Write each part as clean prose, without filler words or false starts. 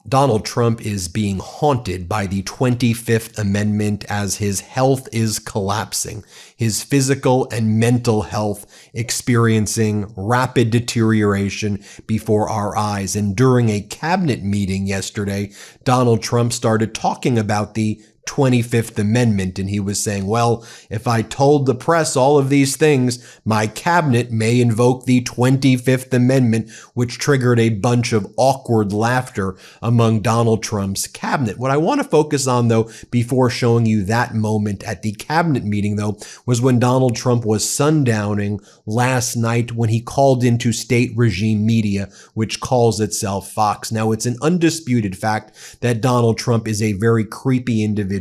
Donald Trump is being haunted by the 25th Amendment as his health is collapsing, his physical and mental health experiencing rapid deterioration before our eyes. And during a cabinet meeting yesterday, Donald Trump started talking about the 25th Amendment, and he was saying, well, if I told the press all of these things, my cabinet may invoke the 25th Amendment, which triggered a bunch of awkward laughter among Donald Trump's cabinet. What I want to focus on, though, before showing you that moment at the cabinet meeting, though, was when Donald Trump was sundowning last night when he called into state regime media, which calls itself Fox. Now, it's an undisputed fact that Donald Trump is a very creepy individual.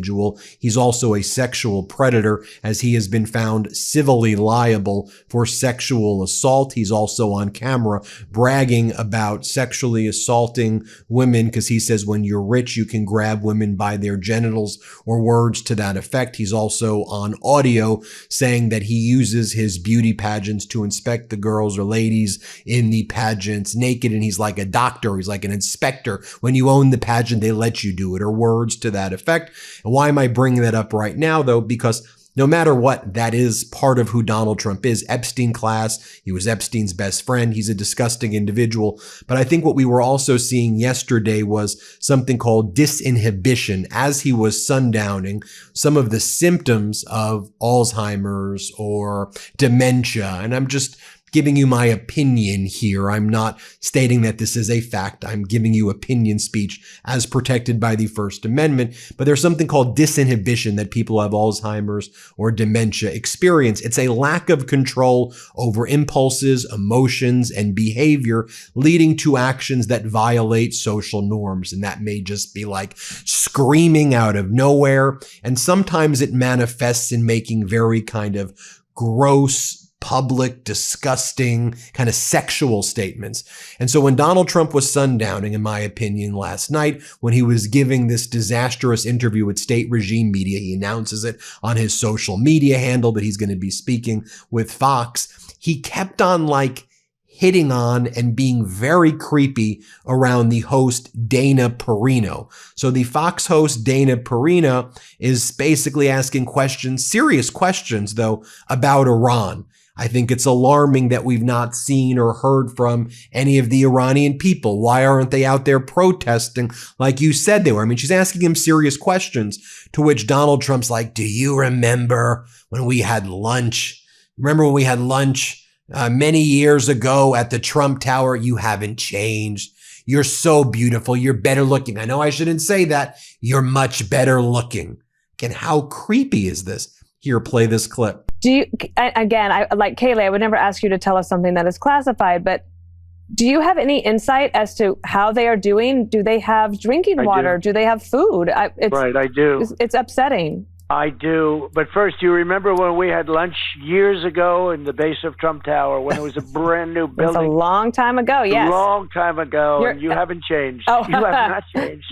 He's also a sexual predator, as he has been found civilly liable for sexual assault. He's also on camera bragging about sexually assaulting women because he says when you're rich, you can grab women by their genitals, or words to that effect. He's also on audio saying that he uses his beauty pageants to inspect the girls or ladies in the pageants naked, and he's like a doctor. He's like an inspector. When you own the pageant, they let you do it, or words to that effect. And why am I bringing that up right now, though? Because no matter what, that is part of who Donald Trump is. Epstein class, he was Epstein's best friend. He's a disgusting individual. But I think what we were also seeing yesterday was something called disinhibition. As he was sundowning, some of the symptoms of Alzheimer's or dementia, and I'm just giving you my opinion here. I'm not stating that this is a fact. I'm giving you opinion speech as protected by the First Amendment. But there's something called disinhibition that people who have Alzheimer's or dementia experience. It's a lack of control over impulses, emotions, and behavior, leading to actions that violate social norms. And that may just be like screaming out of nowhere. And sometimes it manifests in making very kind of gross, public, disgusting, kind of sexual statements. And so when Donald Trump was sundowning, in my opinion, last night, when he was giving this disastrous interview with state regime media, he announces it on his social media handle that he's going to be speaking with Fox. He kept on like hitting on and being very creepy around the host, Dana Perino. So the Fox host, Dana Perino, is basically asking questions, serious questions, though, about Iran. I think it's alarming that we've not seen or heard from any of the Iranian people. Why aren't they out there protesting like you said they were? I mean, she's asking him serious questions, to which Donald Trump's like, do you remember when we had lunch? Remember when we had lunch many years ago at the Trump Tower? You haven't changed. You're so beautiful. You're better looking. I know I shouldn't say that. You're much better looking. Again, how creepy is this? Here, play this clip. Do you, again, I like Kayleigh, I would never ask you to tell us something that is classified, but do you have any insight as to how they are doing? Do they have drinking water? Do they have food? Right, I do. It's upsetting. I do. But first, do you remember when we had lunch years ago in the base of Trump Tower when it was a brand new building? It was a long time ago, yes. A long time ago, and you haven't changed. Oh. You have not changed.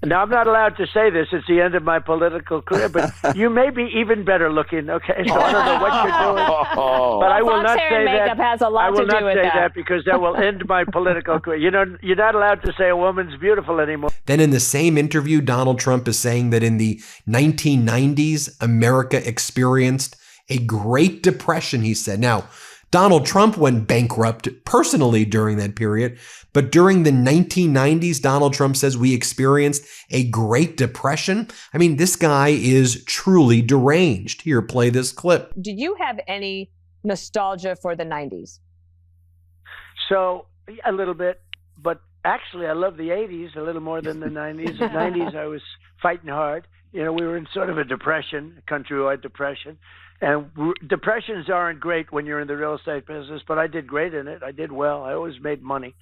Now, I'm not allowed to say this. It's the end of my political career, but you may be even better looking, okay? So I don't know what you're doing. But I will not say that. Has a lot I will to do not with say that. that because that will end my political career. You know, you're not allowed to say a woman's beautiful anymore. Then in the same interview, Donald Trump is saying that in the 1990s, America experienced a Great Depression, he said. Now, Donald Trump went bankrupt personally during that period, but during the 1990s, Donald Trump says we experienced a Great Depression. I mean, this guy is truly deranged. Here, play this clip. Do you have any nostalgia for the 90s? So, a little bit, but actually, I love the 80s a little more than the 90s. The 90s, I was fighting hard. You know, we were in sort of a depression, a countrywide depression. And depressions aren't great when you're in the real estate business, but I did great in it. I did well. I always made money.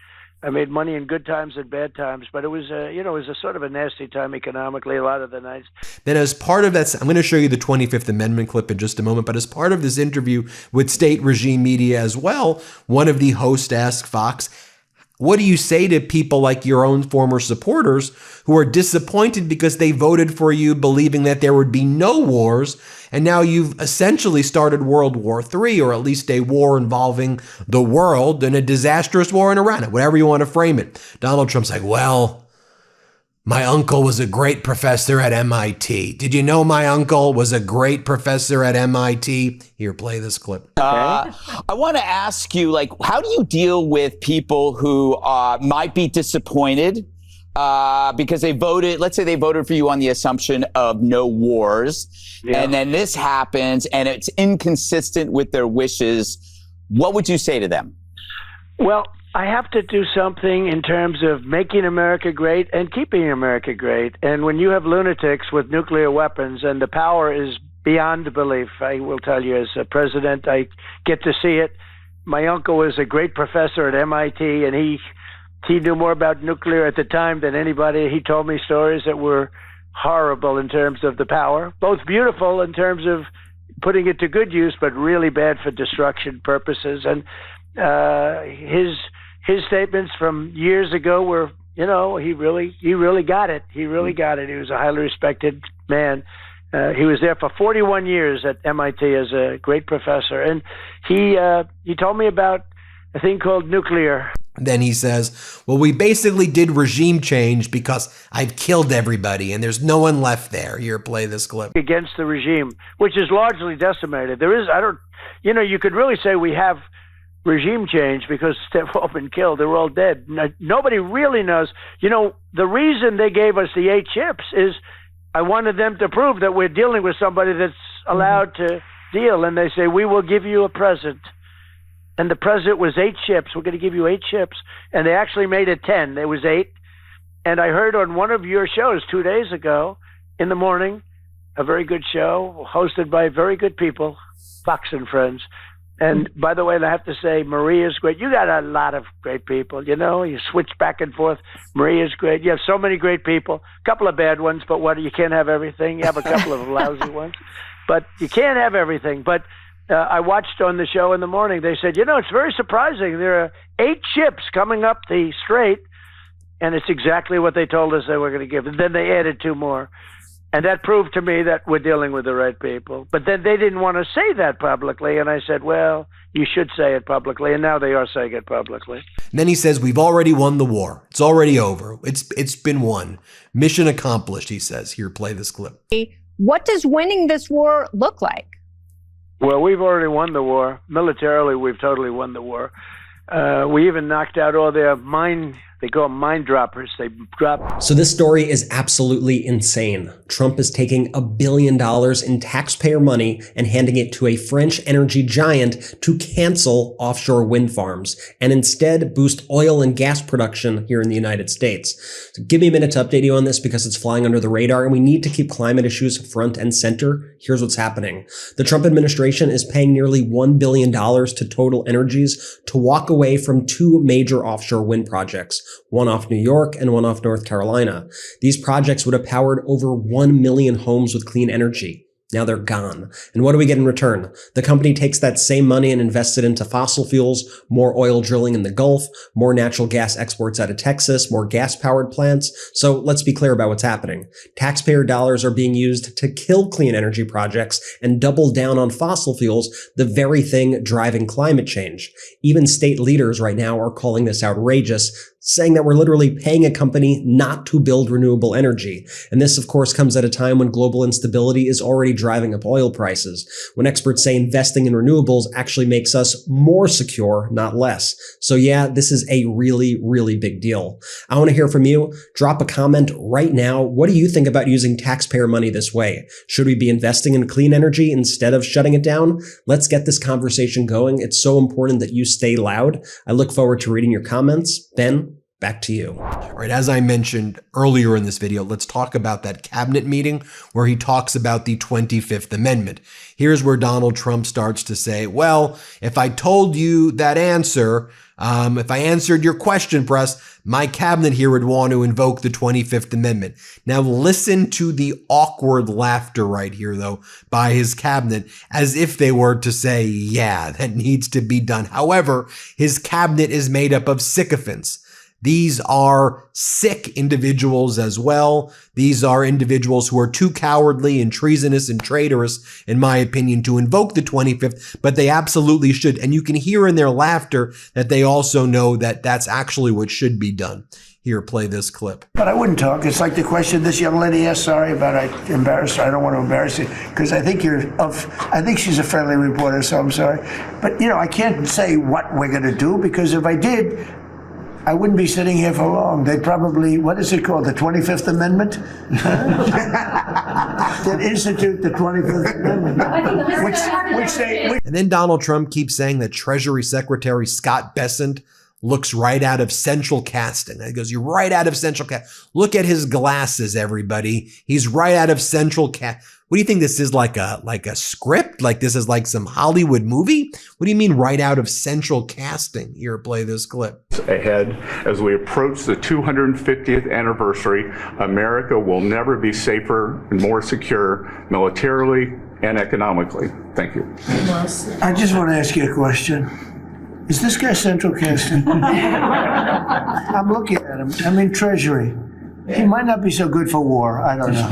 I made money in good times and bad times, but it was it was a sort of a nasty time economically a lot of the nights. Then as part of that, I'm going to show you the 25th Amendment clip in just a moment, but as part of this interview with state regime media as well, one of the hosts asked Fox, what do you say to people like your own former supporters who are disappointed because they voted for you believing that there would be no wars, and now you've essentially started World War III, or at least a war involving the world and a disastrous war in Iran, whatever you want to frame it. Donald Trump's like, well, My uncle was a great professor at MIT. Did you know my uncle was a great professor at MIT? Here, play this clip. I want to ask you, like, how do you deal with people who might be disappointed because they voted, let's say they voted for you on the assumption of no wars, and then this happens and it's inconsistent with their wishes? What would you say to them? Well, I have to do something in terms of making America great and keeping America great. And when you have lunatics with nuclear weapons, and the power is beyond belief, I will tell you, as a president, I get to see it. My uncle was a great professor at MIT, and he knew more about nuclear at the time than anybody. He told me stories that were horrible in terms of the power, both beautiful in terms of putting it to good use, but really bad for destruction purposes. And his statements from years ago were, he really got it. He really got it. He was a highly respected man. He was there for 41 years at MIT as a great professor. And he told me about a thing called nuclear. Then he says, well, we basically did regime change because I've killed everybody and there's no one left there. Here, play this clip. Against the regime, which is largely decimated. You could really say we have regime change because they've all been killed. They're all dead. Nobody really knows. The reason they gave us the 8 chips is I wanted them to prove that we're dealing with somebody that's allowed to deal. And they say, we will give you a present. And the present was 8 chips. We're going to give you 8 chips. And they actually made it 10. There was 8. And I heard on one of your shows 2 days ago in the morning, a very good show hosted by very good people, Fox and Friends. And by the way, I have to say, Maria's great. You got a lot of great people, you switch back and forth. Maria's great. You have so many great people, a couple of bad ones, but you can't have everything. You have a couple of lousy ones, but you can't have everything. But I watched on the show in the morning, they said, it's very surprising. There are 8 chips coming up the strait, and it's exactly what they told us they were going to give. And then they added 2 more. And that proved to me that we're dealing with the right people. But then they didn't want to say that publicly. And I said, well, you should say it publicly. And now they are saying it publicly. And then he says, we've already won the war. It's already over. It's been won. Mission accomplished, he says. Here, play this clip. What does winning this war look like? Well, we've already won the war. Militarily, we've totally won the war. We even knocked out all their they call them mine droppers. They drop. So this story is absolutely insane. Trump is taking $1 billion in taxpayer money and handing it to a French energy giant to cancel offshore wind farms and instead boost oil and gas production here in the United States. So give me a minute to update you on this because it's flying under the radar and we need to keep climate issues front and center. Here's what's happening. The Trump administration is paying nearly $1 billion to Total Energies to walk away from 2 major offshore wind projects, one off New York and one off North Carolina. These projects would have powered over 1 million homes with clean energy. Now they're gone. And what do we get in return? The company takes that same money and invests it into fossil fuels, more oil drilling in the Gulf, more natural gas exports out of Texas, more gas-powered plants. So let's be clear about what's happening. Taxpayer dollars are being used to kill clean energy projects and double down on fossil fuels, the very thing driving climate change. Even state leaders right now are calling this outrageous, saying that we're literally paying a company not to build renewable energy. And this, of course, comes at a time when global instability is already driving up oil prices, when experts say investing in renewables actually makes us more secure, not less. So yeah, this is a really, really big deal. I want to hear from you. Drop a comment right now. What do you think about using taxpayer money this way? Should we be investing in clean energy instead of shutting it down? Let's get this conversation going. It's so important that you stay loud. I look forward to reading your comments. Ben, back to you. All right, as I mentioned earlier in this video, let's talk about that cabinet meeting where he talks about the 25th Amendment. Here's where Donald Trump starts to say, well, if I told you that answer, if I answered your question, press, my cabinet here would want to invoke the 25th Amendment. Now listen to the awkward laughter right here, though, by his cabinet, as if they were to say, yeah, that needs to be done. However, his cabinet is made up of sycophants. These are sick individuals as well. These are individuals who are too cowardly and treasonous and traitorous, in my opinion, to invoke the 25th, but they absolutely should. And you can hear in their laughter that they also know that that's actually what should be done. Here, play this clip. But I wouldn't talk. It's like the question this young lady asked. Sorry about I embarrassed her. I don't want to embarrass you because I think I think she's a friendly reporter, so I'm sorry. But I can't say what we're going to do because if I did, I wouldn't be sitting here for long. They'd probably, what is it called, the 25th Amendment? They'd institute the 25th Amendment. And then Donald Trump keeps saying that Treasury Secretary Scott Bessent looks right out of Central Casting. He goes, you're right out of Central Casting. Look at his glasses, everybody. He's right out of Central Casting. What do you think this is, like a script? Like this is like some Hollywood movie? What do you mean right out of Central Casting? Here, play this clip. Ahead, as we approach the 250th anniversary, America will never be safer and more secure militarily and economically. Thank you. I just want to ask you a question. Is this guy Central Casting? I'm looking at him. I'm in Treasury. He might not be so good for war. I don't know.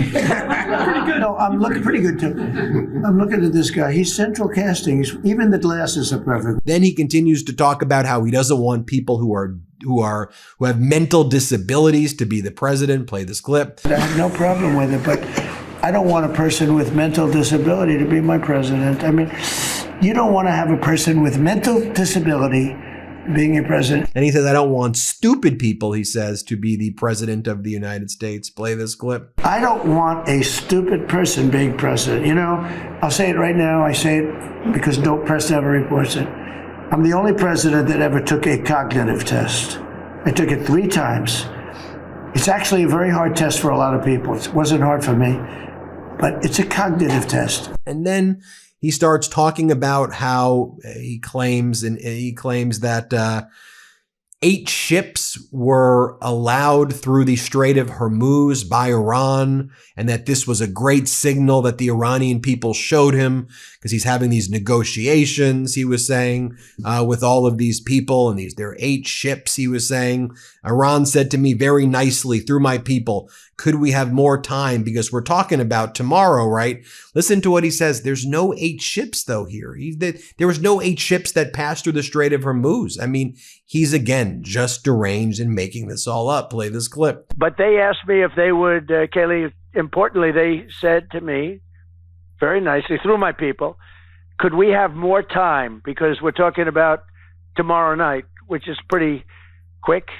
No, I'm looking pretty good too. I'm looking at this guy. He's Central Casting. Even the glasses are perfect. Then he continues to talk about how he doesn't want people who have mental disabilities to be the president. Play this clip. I have no problem with it, but I don't want a person with mental disability to be my president. I mean, you don't want to have a person with mental disability being your president. And he says, I don't want stupid people, he says, to be the president of the United States. Play this clip. I don't want a stupid person being president. I'll say it right now. I say it because no press ever reports it. I'm the only president that ever took a cognitive test. I took it 3 times. It's actually a very hard test for a lot of people. It wasn't hard for me, but it's a cognitive test. And then he starts talking about how he claims that 8 ships were allowed through the Strait of Hormuz by Iran, and that this was a great signal that the Iranian people showed him because he's having these negotiations, he was saying, with all of these people, and there are 8 ships, he was saying. Iran said to me very nicely through my people, could we have more time? Because we're talking about tomorrow, right? Listen to what he says. There's no 8 ships, though, here. There was no 8 ships that passed through the Strait of Hormuz. I mean, he's, again, just deranged and making this all up. Play this clip. But they asked me if they would, Kayleigh, importantly, they said to me, very nicely, through my people, could we have more time? Because we're talking about tomorrow night, which is pretty quick.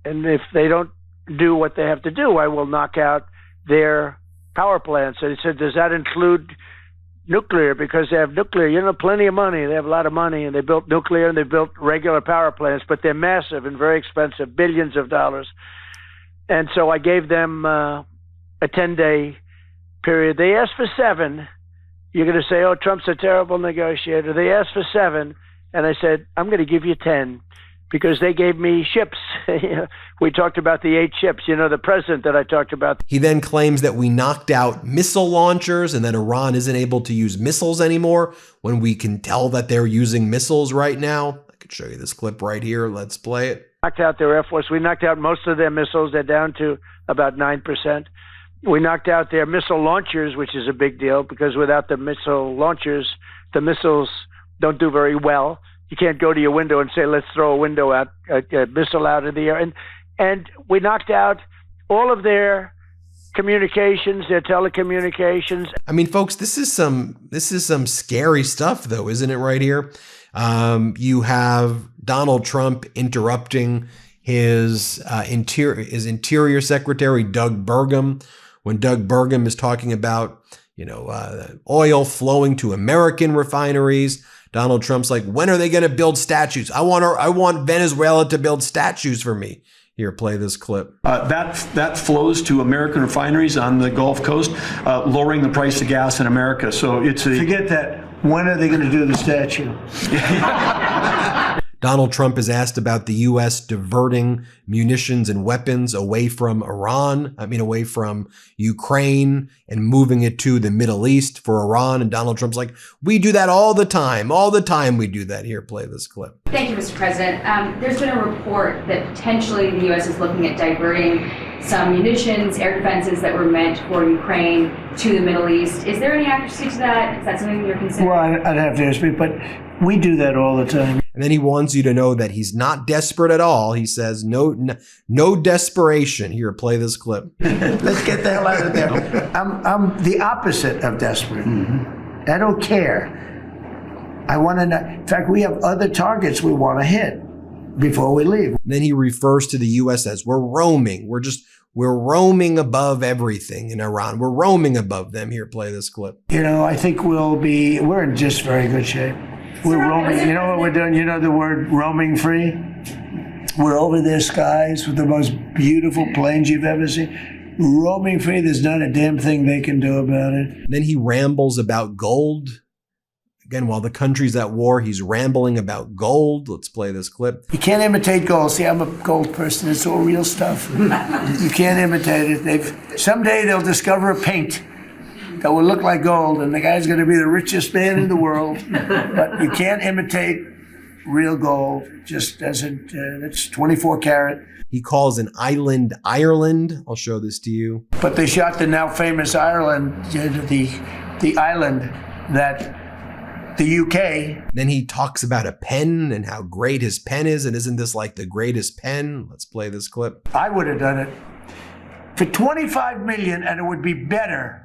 And if they don't do what they have to do, I will knock out their power plants. And he said, does that include nuclear? Because they have nuclear, plenty of money. They have a lot of money, and they built nuclear and they built regular power plants, but they're massive and very expensive, billions of dollars. And so I gave them a 10-day period. They asked for 7. You're going to say, oh, Trump's a terrible negotiator. They asked for 7, and I said, I'm going to give you 10. Because they gave me ships. We talked about the 8 ships, the president that I talked about. He then claims that we knocked out missile launchers and that Iran isn't able to use missiles anymore when we can tell that they're using missiles right now. I could show you this clip right here. Let's play it. Knocked out their Air Force. We knocked out most of their missiles. They're down to about 9%. We knocked out their missile launchers, which is a big deal because without the missile launchers, the missiles don't do very well. You can't go to your window and say, let's throw a missile out of the air. And we knocked out all of their communications, their telecommunications. I mean, folks, this is some scary stuff, though, isn't it, right here? You have Donald Trump interrupting his Interior Secretary, Doug Burgum, when Doug Burgum is talking about, oil flowing to American refineries. Donald Trump's like, when are they going to build statues? I want Venezuela to build statues for me. Here, play this clip. That flows to American refineries on the Gulf Coast, lowering the price of gas in America. So forget that. When are they going to do the statue? Donald Trump is asked about the U.S. diverting munitions and weapons away from away from Ukraine and moving it to the Middle East for Iran. And Donald Trump's like, we do that all the time. All the time we do that. Here, play this clip. Thank you, Mr. President. There's been a report that potentially the U.S. is looking at diverting some munitions, air defenses that were meant for Ukraine to the Middle East. Is there any accuracy to that? Is that something you're considering? Well, I'd have to speak, but We do that all the time. And then he wants you to know that he's not desperate at all. He says, no desperation. Here, play this clip. Let's get the hell out of there. I'm the opposite of desperate. Mm-hmm. I don't care. I want to know. In fact, we have other targets we want to hit before we leave. And then he refers to the U.S. as we're roaming. We're roaming above everything in Iran. We're roaming above them. Here, play this clip. I think we're in just very good shape. We're roaming. You know what we're doing? You know the word roaming free? We're over their skies with the most beautiful planes you've ever seen. Roaming free, there's not a damn thing they can do about it. And then he rambles about gold. Again, while the country's at war, he's rambling about gold. Let's play this clip. You can't imitate gold. See, I'm a gold person. It's all real stuff. You can't imitate it. Someday they'll discover a paint that will look like gold, and the guy's going to be the richest man in the world. But you can't imitate real gold. It just doesn't. It's 24 karat. He calls an island Ireland. I'll show this to you. But they shot the now famous Ireland, the island that the UK. Then he talks about a pen and how great his pen is, and isn't this like the greatest pen? Let's play this clip. I would have done it for 25 million, and it would be better.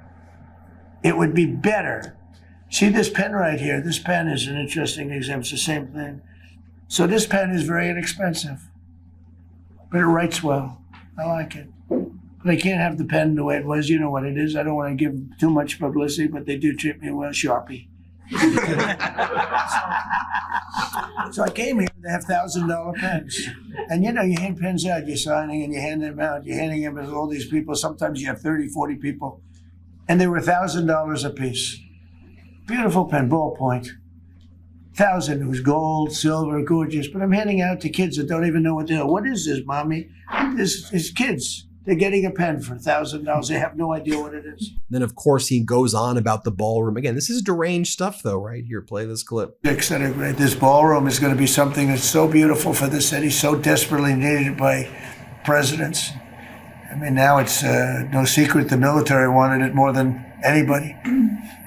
It would be better. See this pen right here? This pen is an interesting example. It's the same thing. So this pen is very inexpensive, but it writes well. I like it. But I can't have the pen the way it was. You know what it is. I don't want to give too much publicity, but they do treat me well. Sharpie. So I came here. They have $1,000 pens. And you hand pens out. You're signing and you hand them out. You're handing them to all these people. Sometimes you have 30, 40 people. And they were $1,000 a piece. Beautiful pen, ballpoint. 1,000. It was gold, silver, gorgeous. But I'm handing out to kids that don't even know what they are. What is this, Mommy? This is kids. They're getting a pen for $1,000. They have no idea what it is. Then, of course, he goes on about the ballroom. Again, this is deranged stuff, though, right? Here, play this clip. This ballroom is going to be something that's so beautiful for the city, so desperately needed by presidents. I mean, now it's no secret the military wanted it more than anybody.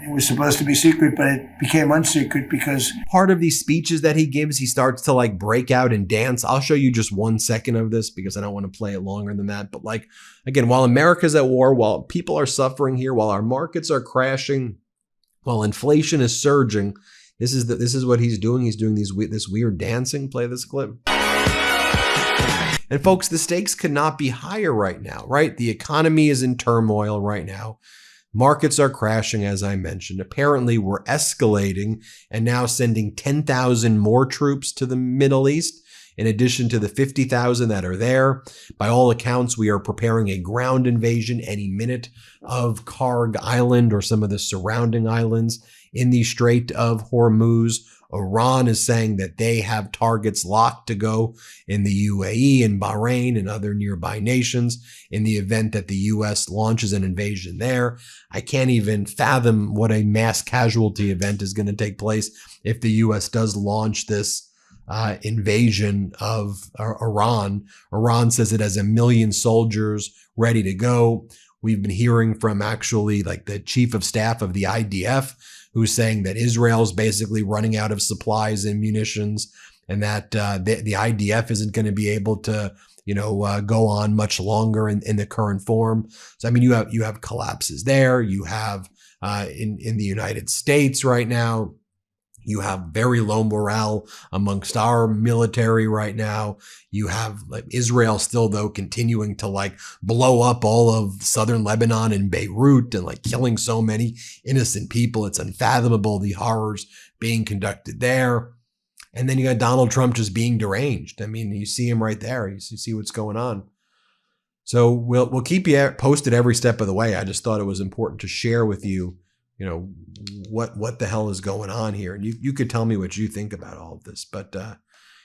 It was supposed to be secret, but it became unsecret because... Part of these speeches that he gives, he starts to break out and dance. I'll show you just 1 second of this because I don't want to play it longer than that. But again, while America's at war, while people are suffering here, while our markets are crashing, while inflation is surging, this is what he's doing. He's doing this weird dancing. Play this clip. And folks, the stakes could not be higher right now, right? The economy is in turmoil right now. Markets are crashing, as I mentioned. Apparently, we're escalating and now sending 10,000 more troops to the Middle East, in addition to the 50,000 that are there. By all accounts, we are preparing a ground invasion any minute of Karg Island or some of the surrounding islands in the Strait of Hormuz. Iran is saying that they have targets locked to go in the UAE and Bahrain and other nearby nations in the event that the U.S. launches an invasion there. I can't even fathom what a mass casualty event is going to take place if the U.S. does launch this invasion of Iran. Iran says it has 1 million soldiers ready to go. We've been hearing from actually the chief of staff of the IDF, who's saying that Israel's basically running out of supplies and munitions, and that the IDF isn't going to be able to, go on much longer in the current form. So, I mean, you have collapses there. You have in the United States right now, you have very low morale amongst our military right now. You have Israel still, though, continuing to blow up all of southern Lebanon and Beirut and killing so many innocent people. It's unfathomable, the horrors being conducted there. And then you got Donald Trump just being deranged. I mean, you see him right there. You see what's going on. So we'll keep you posted every step of the way. I just thought it was important to share with you, what the hell is going on here. And you could tell me what you think about all of this, but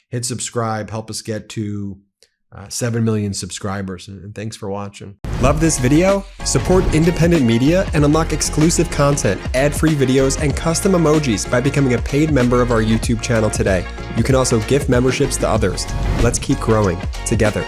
hit subscribe, help us get to 7 million subscribers. And thanks for watching. Love this video? Support independent media and unlock exclusive content, ad-free videos, and custom emojis by becoming a paid member of our YouTube channel today. You can also gift memberships to others. Let's keep growing together.